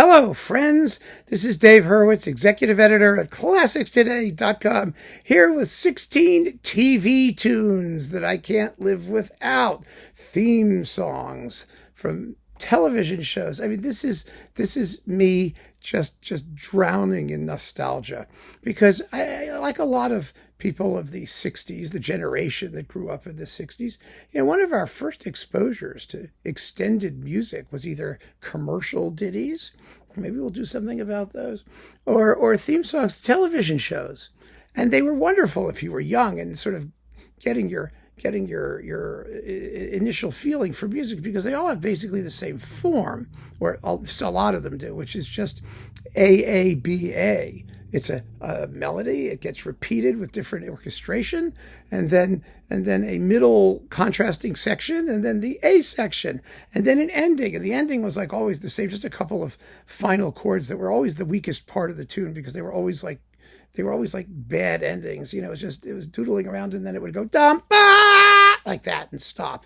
Hello, friends. This is Dave Hurwitz, executive editor at ClassicsToday.com, here with 16 TV tunes that I can't live without. Theme songs from television shows. I mean, this is me just drowning in nostalgia, because I like a lot of people of the 60s, the generation that grew up in the 60s, one of our first exposures to extended music was either commercial ditties, maybe we'll do something about those, or theme songs to television shows. And they were wonderful if you were young and sort of getting your initial feeling for music, because they all have basically the same form, or a lot of them do, which is just AABA. It's a melody. It gets repeated with different orchestration, and then a middle contrasting section, and then the A section, and then an ending. And the ending was like always the same, just a couple of final chords that were always the weakest part of the tune, because they were always like bad endings. It was doodling around, and then it would go dum ba like that and stop.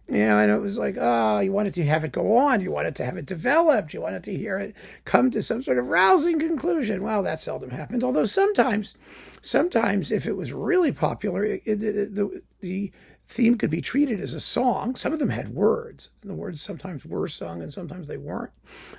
And it was like, you wanted to have it go on. You wanted to have it developed. You wanted to hear it come to some sort of rousing conclusion. Well, that seldom happened. Although sometimes if it was really popular, the theme could be treated as a song. Some of them had words. The words sometimes were sung and sometimes they weren't.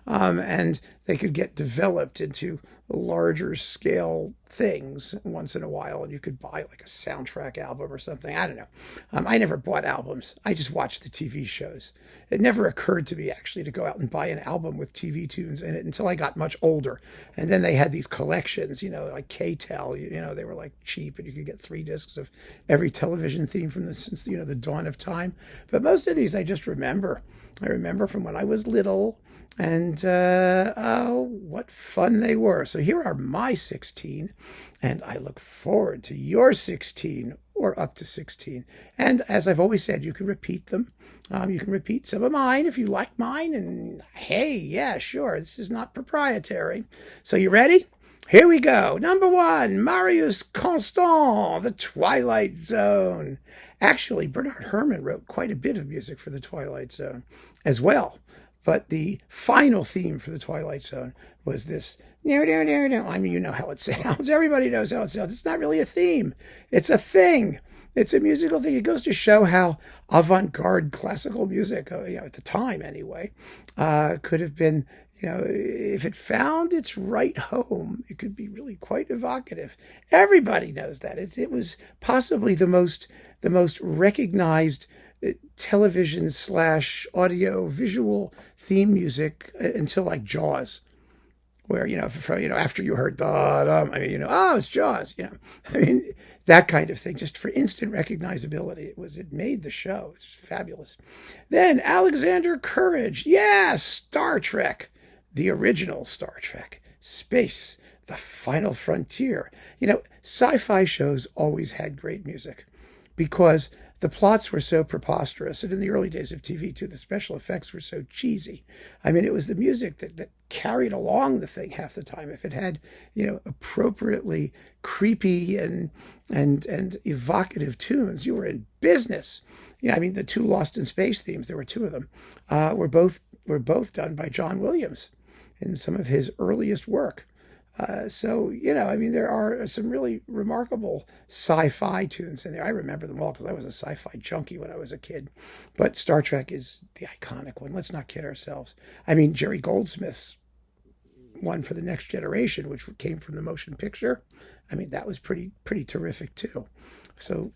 And they could get developed into larger scale things once in a while, and you could buy like a soundtrack album or something. I don't know. I never bought albums. I just watched the TV shows. It never occurred to me actually to go out and buy an album with TV tunes in it until I got much older. And then they had these collections, like K-Tel, they were like cheap, and you could get 3 discs of every television theme since the dawn of time. But most of these I just remember. I remember from when I was little, and what fun they were. So here are my 16, and I look forward to your 16 or up to 16. And as I've always said, you can repeat them. You can repeat some of mine if you like mine, and hey, yeah, sure, this is not proprietary. So you ready? Here we go. Number 1, Marius Constant, The Twilight Zone. Actually, Bernard Herrmann wrote quite a bit of music for The Twilight Zone as well. But the final theme for The Twilight Zone was this. I mean, you know how it sounds. Everybody knows how it sounds. It's not really a theme. It's a thing. It's a musical thing. It goes to show how avant-garde classical music, at the time anyway, could have been, if it found its right home, it could be really quite evocative. Everybody knows that. It was possibly the most recognized television / audio visual theme music until like Jaws, where after you heard da it's Jaws, I mean, that kind of thing, just for instant recognizability. It made the show. It's fabulous. Then Alexander Courage, Star Trek, the original Star Trek, space, the final frontier. Sci-fi shows always had great music because the plots were so preposterous, and in the early days of TV too, the special effects were so cheesy. I mean, it was the music that carried along the thing half the time. If it had, appropriately creepy and evocative tunes, you were in business. The 2 Lost in Space themes, there were 2 of them, were both done by John Williams in some of his earliest work. There are some really remarkable sci-fi tunes in there. I remember them all because I was a sci-fi junkie when I was a kid. But Star Trek is the iconic one. Let's not kid ourselves. I mean, Jerry Goldsmith's one for The Next Generation, which came from the motion picture, I mean, that was pretty terrific too. So,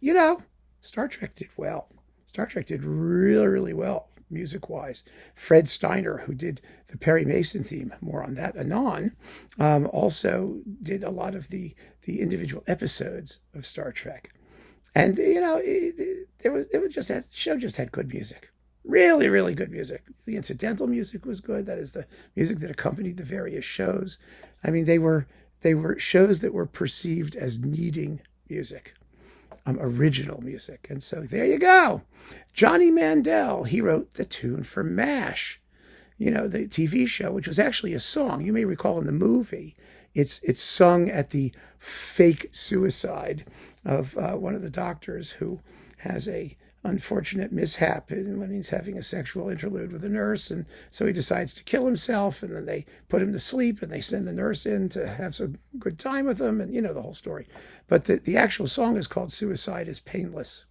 Star Trek did well. Star Trek did really, really well music-wise. Fred Steiner, who did the Perry Mason theme, more on that anon, also did a lot of the individual episodes of Star Trek. And, that show just had good music. Really, really good music. The incidental music was good. That is the music that accompanied the various shows. I mean, they were shows that were perceived as needing music. Original music. And so there you go. Johnny Mandel, he wrote the tune for MASH, the TV show, which was actually a song. You may recall in the movie, it's sung at the fake suicide of one of the doctors who has a unfortunate mishap when he's having a sexual interlude with a nurse, and so he decides to kill himself, and then they put him to sleep, and they send the nurse in to have some good time with him, and you know the whole story. But the actual song is called Suicide is Painless,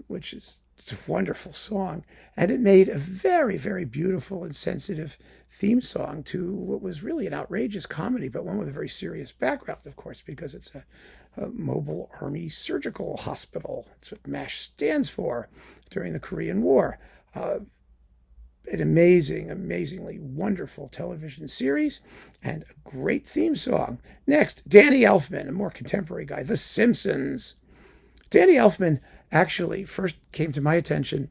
which is it's a wonderful song, and it made a very, very beautiful and sensitive theme song to what was really an outrageous comedy, but one with a very serious background, of course, because it's a Mobile Army Surgical Hospital. That's what MASH stands for during the Korean War. An amazingly wonderful television series and a great theme song. Next, Danny Elfman, a more contemporary guy, The Simpsons. Danny Elfman actually first came to my attention.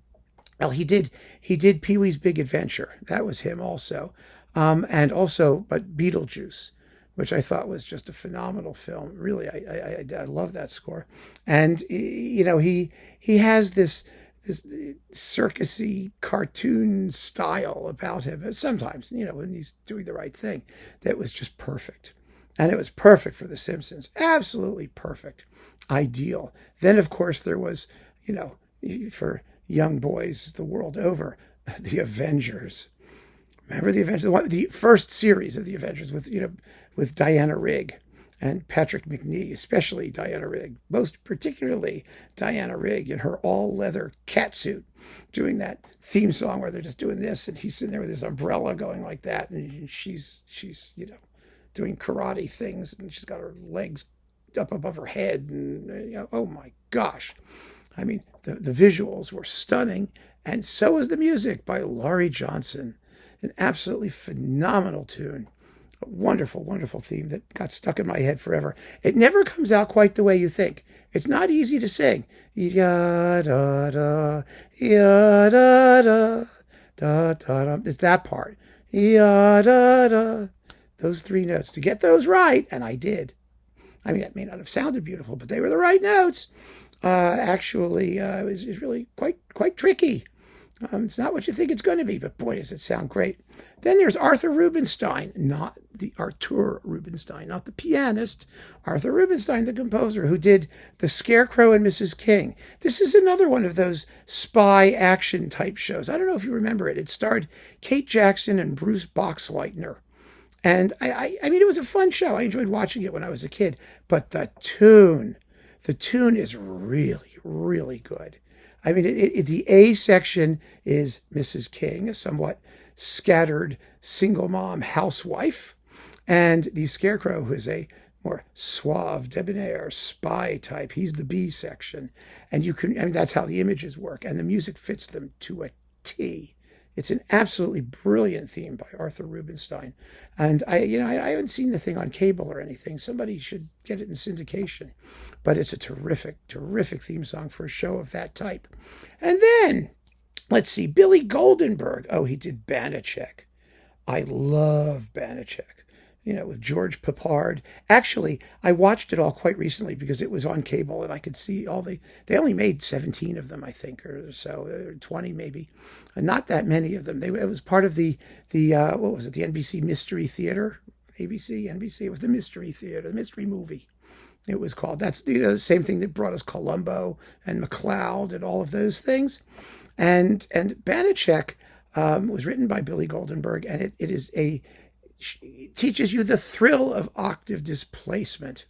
Well, he did Pee-wee's Big Adventure. That was him also. But Beetlejuice, which I thought was just a phenomenal film. Really, I love that score. And, you know, he has this circusy cartoon style about him. Sometimes, you know, when he's doing the right thing, that was just perfect. And it was perfect for The Simpsons. Absolutely perfect. Ideal. Then, of course, there was, you know, for young boys the world over, the Avengers. Remember the Avengers? The first series of the Avengers with Diana Rigg and Patrick McNee, especially Diana Rigg, most particularly Diana Rigg in her all-leather catsuit, doing that theme song where they're just doing this, and he's sitting there with his umbrella going like that, and she's you know, doing karate things, and she's got her legs up above her head, and you know, oh my gosh. I mean, the visuals were stunning, and so was the music by Laurie Johnson. An absolutely phenomenal tune. A wonderful, wonderful theme that got stuck in my head forever. It never comes out quite the way you think. It's not easy to sing. Ya da da, ya da da, da da da. It's that part. Ya da da. Those three notes. To get those right, and I did. I mean, it may not have sounded beautiful, but they were the right notes. Is really quite tricky. It's not what you think it's going to be, but boy, does it sound great. Then there's Arthur Rubinstein, not the Artur Rubinstein, not the pianist. Arthur Rubinstein, the composer, who did The Scarecrow and Mrs. King. This is another one of those spy action type shows. I don't know if you remember it. It starred Kate Jackson and Bruce Boxleitner. And I mean, it was a fun show. I enjoyed watching it when I was a kid. But the tune is really, really good. I mean, the A section is Mrs. King, a somewhat scattered single mom housewife, and the Scarecrow, who is a more suave, debonair spy type. He's the B section, and that's how the images work, and the music fits them to a T. It's an absolutely brilliant theme by Arthur Rubinstein, and I haven't seen the thing on cable or anything. Somebody should get it in syndication, but it's a terrific, terrific theme song for a show of that type. And then, let's see, Billy Goldenberg. Oh, he did Banacek. I love Banacek. You know, with George Peppard. Actually, I watched it all quite recently because it was on cable and I could see they only made 17 of them, I think, or so, or 20 maybe. Not that many of them. It was part of the what was it, the NBC Mystery Theater? ABC, NBC? It was the Mystery Theater, the Mystery Movie. It was called. That's the same thing that brought us Columbo and McCloud and all of those things. And Banacek was written by Billy Goldenberg, and it teaches you the thrill of octave displacement.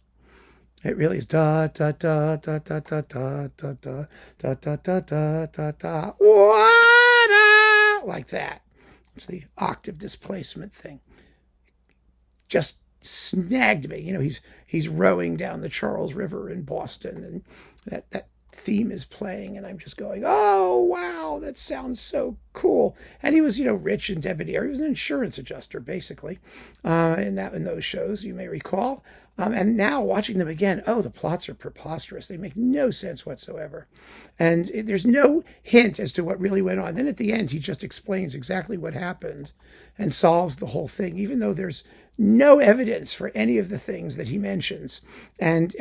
It really is da da da da da da da da da da da da da da da like that. It's the octave displacement thing. Just snagged me. You know, he's rowing down the Charles River in Boston, and that theme is playing, and I'm just going, oh wow, that sounds so cool. And he was, rich and debonair. He was an insurance adjuster, basically, in those shows, you may recall. And now watching them again, the plots are preposterous. They make no sense whatsoever, and there's no hint as to what really went on. Then at the end, he just explains exactly what happened and solves the whole thing, even though there's no evidence for any of the things that he mentions. And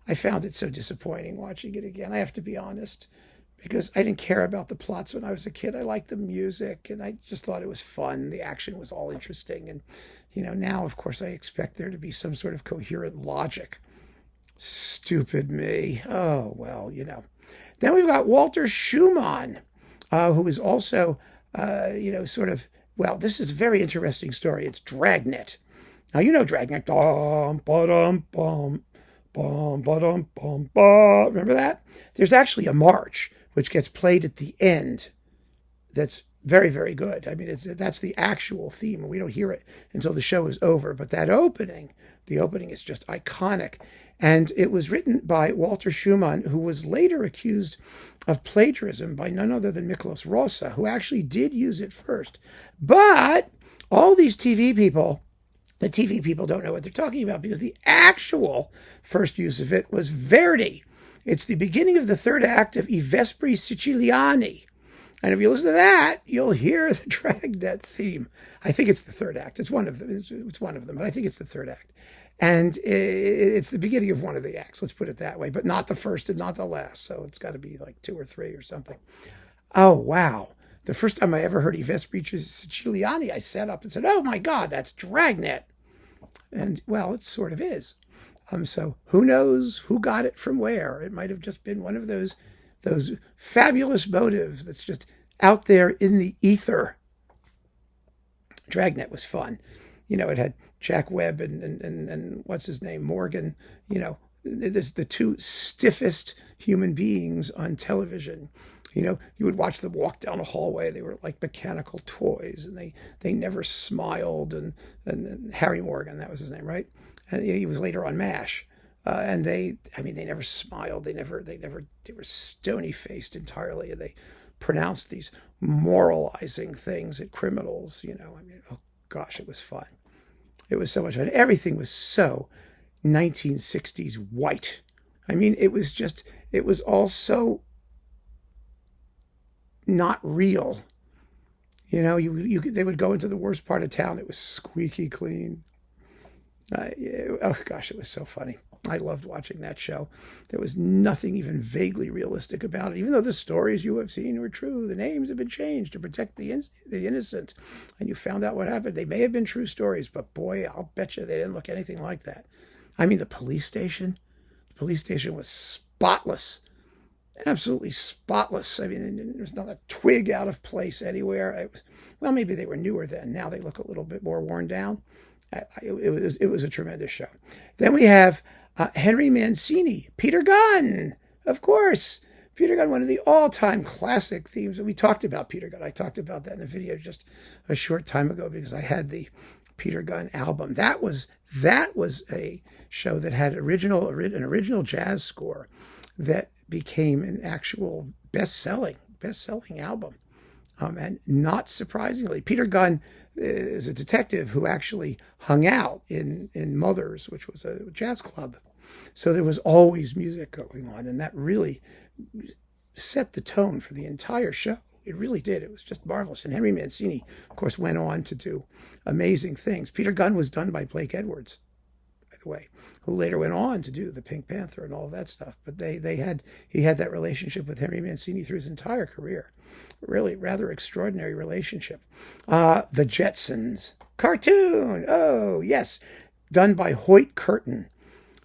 I found it so disappointing watching it again. I have to be honest, because I didn't care about the plots when I was a kid. I liked the music, and I just thought it was fun. The action was all interesting. And, now, of course, I expect there to be some sort of coherent logic. Stupid me. Oh, well, Then we've got Walter Schumann, who is also, sort of, well, this is a very interesting story. It's Dragnet. Now, you know Dragnet. Dum, ba-dum, bum, bum, ba-dum, bum, ba. Remember that? There's actually a march which gets played at the end that's very, very good. I mean, that's the actual theme. We don't hear it until the show is over. But that opening, the opening is just iconic. And it was written by Walter Schumann, who was later accused of plagiarism by none other than Miklos Rózsa, who actually did use it first. But all these TV people, the TV people don't know what they're talking about, because the actual first use of it was Verdi. It's the beginning of the third act of I Vespri Siciliani. And if you listen to that, you'll hear the Dragnet theme. I think it's the third act. It's one of them. It's one of them, but I think it's the third act. And it's the beginning of one of the acts, let's put it that way, but not the first and not the last. So it's got to be like 2 or 3 or something. Oh, wow. The first time I ever heard I Vespri Siciliani, I sat up and said, oh my God, that's Dragnet. And, well, it sort of is. So who knows who got it from where? It might have just been one of those fabulous motives that's just out there in the ether. Dragnet was fun. It had Jack Webb and what's his name, Morgan. There's the two stiffest human beings on television. You would watch them walk down a hallway. They were like mechanical toys, and they never smiled. And Harry Morgan, that was his name, right? And he was later on MASH. And they never smiled. They were stony faced entirely. And they pronounced these moralizing things at criminals, oh gosh, it was fun. It was so much fun. Everything was so 1960s white. It was all so not real. They would go into the worst part of town. It was squeaky clean. Oh gosh, it was so funny. I loved watching that show. There was nothing even vaguely realistic about it, even though the stories you have seen were true. The names have been changed to protect the innocent, and you found out what happened. They may have been true stories, but boy, I'll bet you they didn't look anything like that. The police station was spotless, absolutely spotless. There's not a twig out of place anywhere. Well, maybe they were newer then. Now they look a little bit more worn down. It was a tremendous show. Then we have Henry Mancini, Peter Gunn, of course. Peter Gunn, one of the all-time classic themes. We talked about Peter Gunn. I talked about that in a video just a short time ago because I had the Peter Gunn album. That was a show that had an original jazz score that became an actual best-selling album. And not surprisingly, Peter Gunn is a detective who actually hung out in Mother's, which was a jazz club. So there was always music going on, and that really set the tone for the entire show. It really did. It was just marvelous. And Henry Mancini, of course, went on to do amazing things. Peter Gunn was done by Blake Edwards, by the way, who later went on to do the Pink Panther and all of that stuff. But he had that relationship with Henry Mancini through his entire career. Really rather extraordinary relationship. The Jetsons cartoon. Oh, yes. Done by Hoyt Curtin.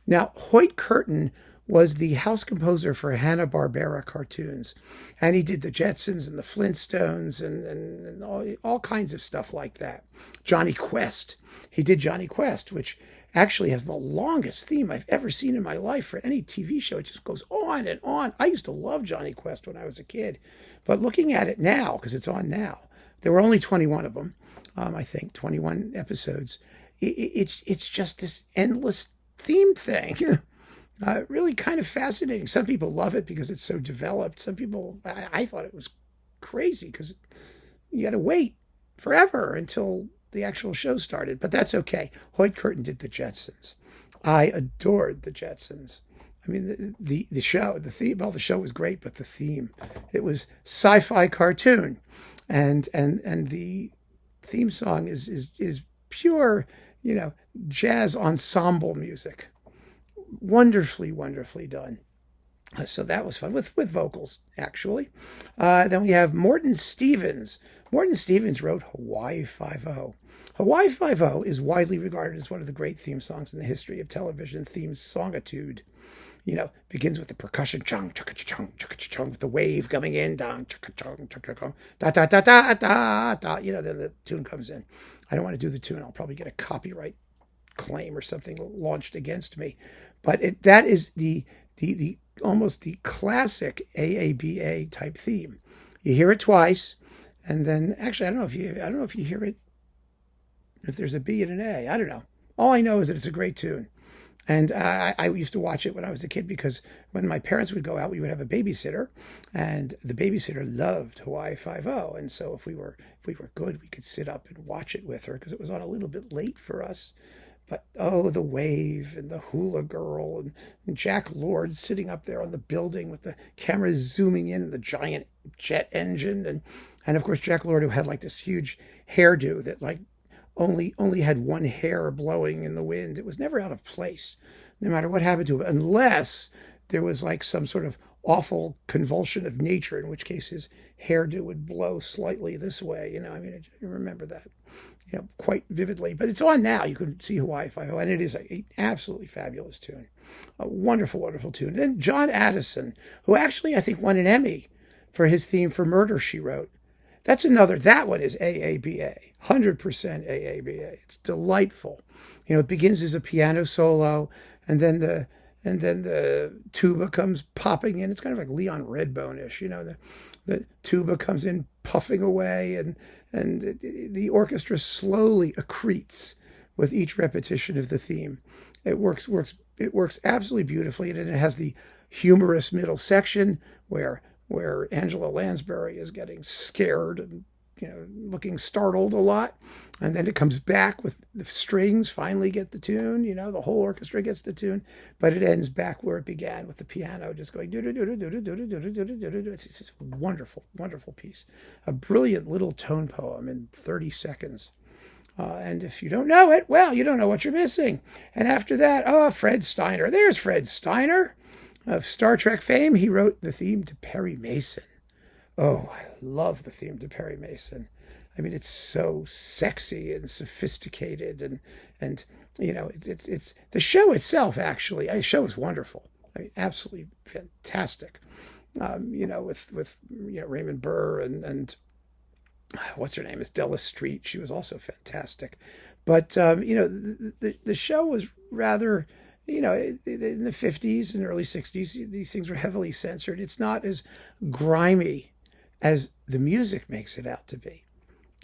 Now, Hoyt Curtin was the house composer for Hanna-Barbera cartoons. And he did the Jetsons and the Flintstones and all kinds of stuff like that. Johnny Quest. He did Johnny Quest, which actually has the longest theme I've ever seen in my life for any TV show. It just goes on and on. I used to love Johnny Quest when I was a kid. But looking at it now, because it's on now, there were only 21 of them, I think, 21 episodes. It's just this endless theme thing. Really kind of fascinating. Some people love it because it's so developed. Some people, I thought it was crazy because you had to wait forever until the actual show started. But that's okay. Hoyt Curtin did the Jetsons. I adored the Jetsons. The show, the theme, well, the show was great, but the theme, it was sci-fi cartoon, and the theme song is pure, jazz ensemble music. Wonderfully, wonderfully done. So that was fun with vocals, actually. Then we have Morton Stevens. Morton Stevens wrote Hawaii Five-O. Hawaii Five-O is widely regarded as one of the great theme songs in the history of television theme songitude. You know, begins with the percussion, chung, chugga chung, chugga chung, with the wave coming in, dong, chugga chung, chugga chung, da da da da da da. You know, then the tune comes in. I don't want to do the tune. I'll probably get a copyright claim or something launched against me. But that is the almost the classic AABA type theme. You hear it twice, and then actually I don't know if you hear it, if there's a B and an A. I don't know. All I know is that it's a great tune. And I used to watch it when I was a kid because when my parents would go out, we would have a babysitter, and the babysitter loved Hawaii Five-O. And so if we were good, we could sit up and watch it with her because it was on a little bit late for us. But oh, the wave and the hula girl and Jack Lord sitting up there on the building with the camera zooming in and the giant jet engine and of course Jack Lord, who had like this huge hairdo that like only had one hair blowing in the wind. It was never out of place, no matter what happened to him, unless there was like some sort of awful convulsion of nature, in which case his hairdo would blow slightly this way. You know, I mean, I remember that, you know, quite vividly. But it's on now. You can see Hawaii Five-O, and it is an absolutely fabulous tune. A wonderful, wonderful tune. Then John Addison, who actually I think won an Emmy for his theme for Murder, She Wrote. That one is AABA, 100% AABA. It's delightful. You know, it begins as a piano solo, and then the tuba comes popping in. It's kind of like Leon Redbone-ish. You know, the tuba comes in puffing away, and the orchestra slowly accretes with each repetition of the theme. It works absolutely beautifully, and it has the humorous middle section where Angela Lansbury is getting scared and, you know, looking startled a lot. And then it comes back with the strings finally get the tune, you know, the whole orchestra gets the tune, but it ends back where it began with the piano just going do do do do do do do do do do do do. It's just a wonderful, wonderful piece. A brilliant little tone poem in 30 seconds. And if you don't know it, well, you don't know what you're missing. And after that, Fred Steiner. There's Fred Steiner. Of Star Trek fame, he wrote the theme to Perry Mason. Oh, I love the theme to Perry Mason. I mean, it's so sexy and sophisticated, and you know, it's the show itself. Actually, the show is wonderful. I mean, absolutely fantastic. You know, with you know Raymond Burr and what's her name is Della Street. She was also fantastic. But you know, the show was rather. You know, in the 50s and early 60s, these things were heavily censored. It's not as grimy as the music makes it out to be.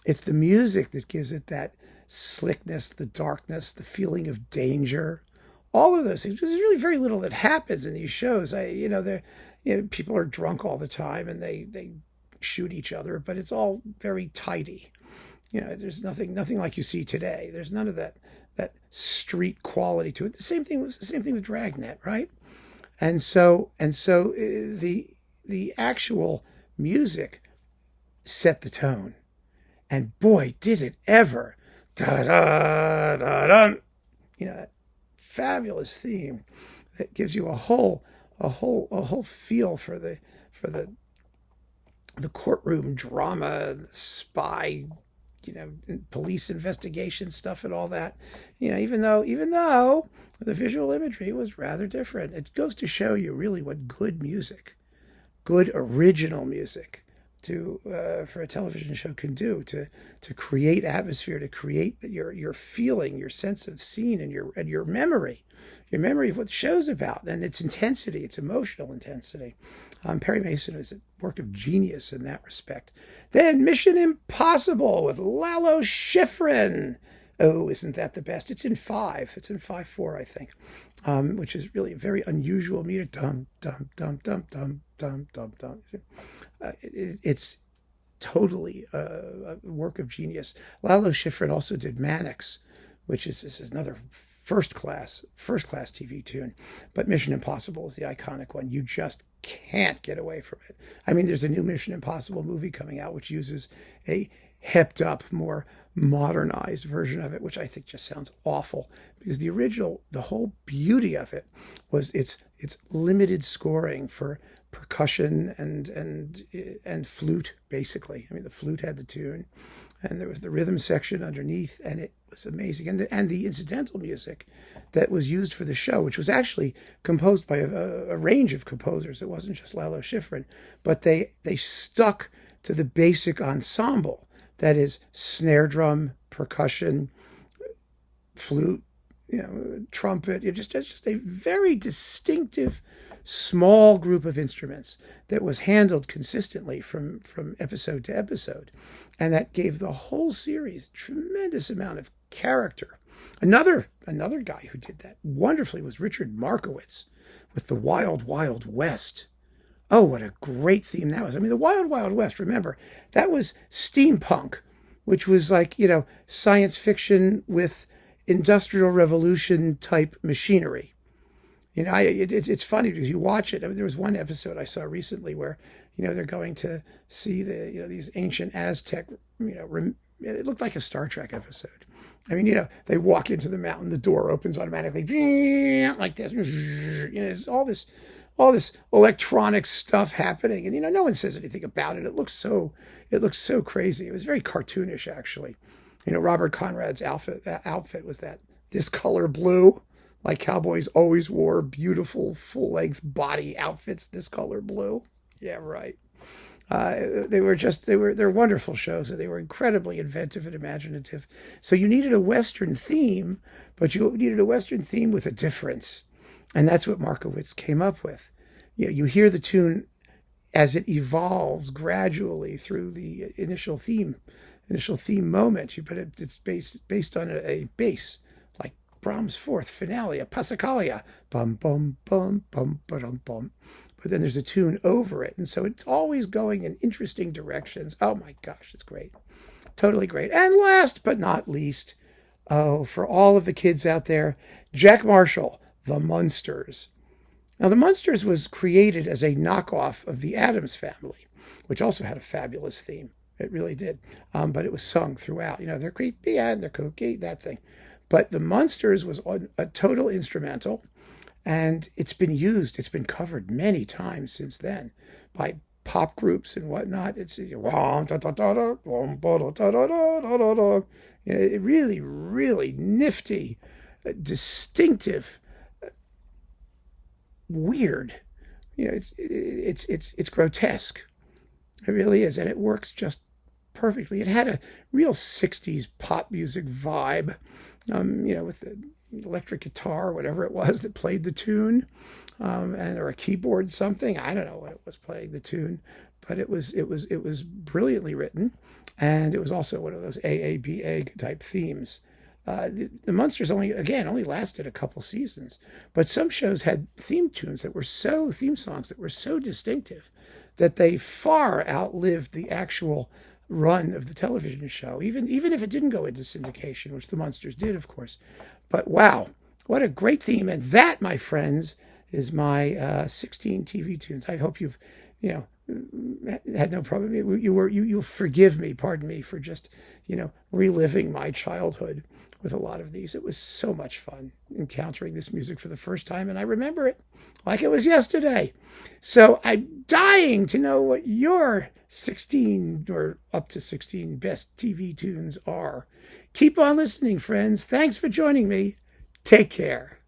It's the music that gives it that slickness, the darkness, the feeling of danger, all of those things. There's really very little that happens in these shows. People are drunk all the time and they shoot each other, but it's all very tidy. You know, there's nothing like you see today. There's none of that street quality to it. The same thing with Dragnet, right? And so the actual music set the tone, and boy, did it ever! Da da da da. You know, that fabulous theme that gives you a whole feel for the courtroom drama, the spy. You know, police investigation stuff and all that, you know, even though the visual imagery was rather different, it goes to show you really what good original music for a television show can do to create atmosphere, to create your feeling, your sense of scene, and your memory of what the show's about, and its intensity, its emotional intensity. Perry Mason is a work of genius in that respect. Then Mission Impossible with Lalo Schifrin. Oh, isn't that the best? It's in 5. It's in 5/4, I think, which is really a very unusual meter. Dum dum dum dum dum dum dum dum. It's totally a work of genius. Lalo Schifrin also did Mannix, which is another first class TV tune. But Mission Impossible is the iconic one. You just can't get away from it. I mean, there's a new Mission Impossible movie coming out which uses a hepped up, more modernized version of it, which I think just sounds awful, because the original, the whole beauty of it was its limited scoring for percussion and flute, basically. I mean, the flute had the tune, and there was the rhythm section underneath, and it was amazing. And the incidental music that was used for the show, which was actually composed by a range of composers. It wasn't just Lalo Schifrin, but they stuck to the basic ensemble. That is snare drum, percussion, flute, trumpet. It's just a very distinctive, small group of instruments that was handled consistently from episode to episode. And that gave the whole series a tremendous amount of character. Another guy who did that wonderfully was Richard Markowitz with the Wild Wild West. Oh, what a great theme that was. I mean, the Wild Wild West, remember, that was steampunk, which was like, science fiction with Industrial Revolution type machinery. It's funny because you watch it. I mean, there was one episode I saw recently where, they're going to see these ancient Aztec, it looked like a Star Trek episode. I mean, they walk into the mountain, the door opens automatically, like this. There's all this electronic stuff happening, and no one says anything about it. It looks so crazy. It was very cartoonish, actually. Robert Conrad's outfit was this color blue, like cowboys always wore beautiful full-length body outfits. This color blue, yeah, right. They're wonderful shows, and they were incredibly inventive and imaginative. So you needed a Western theme, but you needed a Western theme with a difference. And that's what Markowitz came up with. You hear the tune as it evolves gradually through the initial theme moment. But it's based on a bass, like Brahms' fourth finale, a Passacaglia, bum bum bum bum bum bum. But then there's a tune over it, and so it's always going in interesting directions. Oh my gosh, it's great, totally great. And last but not least, for all of the kids out there, Jack Marshall, The Munsters. Now, The Munsters was created as a knockoff of the Addams Family, which also had a fabulous theme. It really did. But it was sung throughout. They're creepy and they're kooky, that thing. But The Munsters was a total instrumental, and it's been covered many times since then by pop groups and whatnot. It's really, really nifty, distinctive, weird. It's grotesque. It really is, and it works just perfectly. It had a real 60s pop music vibe, with the electric guitar, whatever it was that played the tune, or a keyboard, something. I don't know what it was playing the tune, but it was brilliantly written, and it was also one of those AABA type themes. The Munsters only lasted a couple seasons, but some shows had theme songs that were so distinctive that they far outlived the actual run of the television show, even if it didn't go into syndication, which the Munsters did, of course. But wow, what a great theme. And that, my friends, is my 16 TV tunes. I hope you've had no problem. You'll forgive me, pardon me, for just reliving my childhood with a lot of these. It was so much fun encountering this music for the first time, and I remember it like it was yesterday. So I'm dying to know what your 16 or up to 16 best TV tunes are. Keep on listening, friends. Thanks for joining me. Take care.